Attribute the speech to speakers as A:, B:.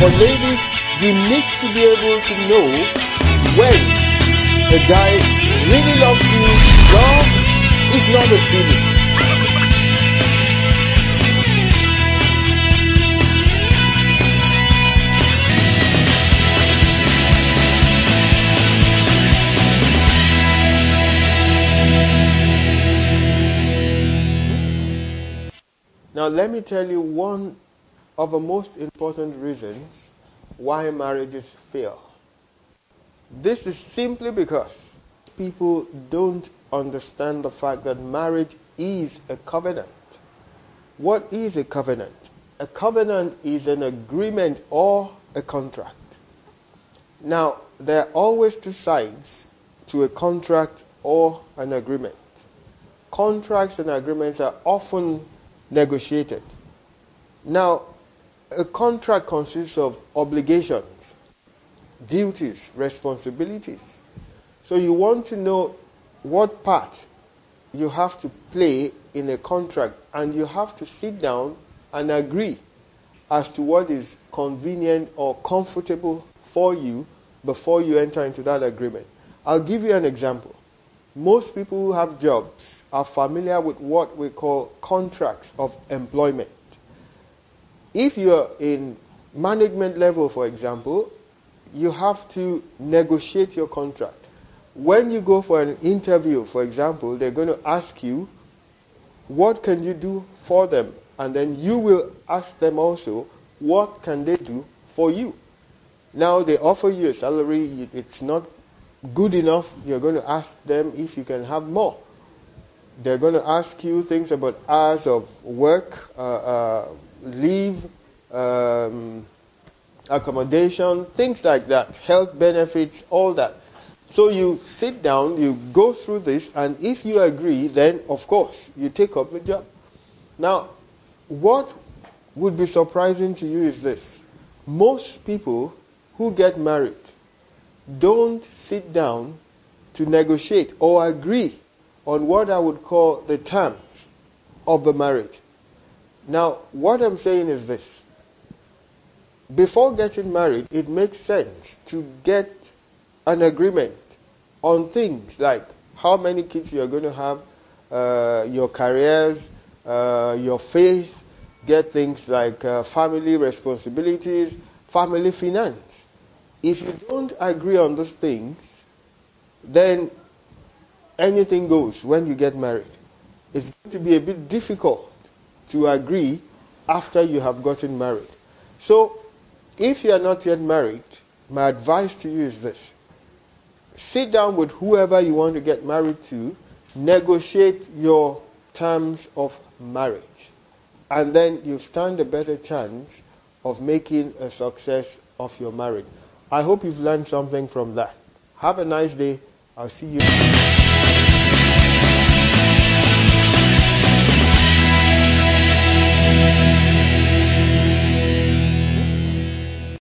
A: For ladies, you need to be able to know when the guy really loves you. Love is not a feeling. Now let me tell you one of the most important reasons why marriages fail. This is simply because people don't understand the fact that marriage is a covenant. What is a covenant? A covenant is an agreement or a contract. Now, there are always two sides to a contract or an agreement. Contracts and agreements are often negotiated. Now, a contract consists of obligations, duties, responsibilities. So you want to know what part you have to play in a contract, and you have to sit down and agree as to what is convenient or comfortable for you before you enter into that agreement. I'll give you an example. Most people who have jobs are familiar with what we call contracts of employment. If you're in management level, for example, you have to negotiate your contract. When you go for an interview, for example, they're going to ask you, what can you do for them? And then you will ask them also, what can they do for you? Now they offer you a salary, it's not good enough, you're going to ask them if you can have more. They're going to ask you things about hours of work, leave, accommodation, things like that, health benefits, all that. So you sit down, you go through this, and if you agree, then of course you take up the job. Now, what would be surprising to you is this. Most people who get married don't sit down to negotiate or agree on what I would call the terms of the marriage. Now, what I'm saying is this. Before getting married, it makes sense to get an agreement on things like how many kids you're going to have, your careers, your faith, get things like family responsibilities, family finance. If you don't agree on those things, then anything goes when you get married. It's going to be a bit difficult to agree after you have gotten married. So, if you are not yet married, my advice to you is this. Sit down with whoever you want to get married to, negotiate your terms of marriage, and then you stand a better chance of making a success of your marriage. I hope you've learned something from that. Have a nice day. I'll see you.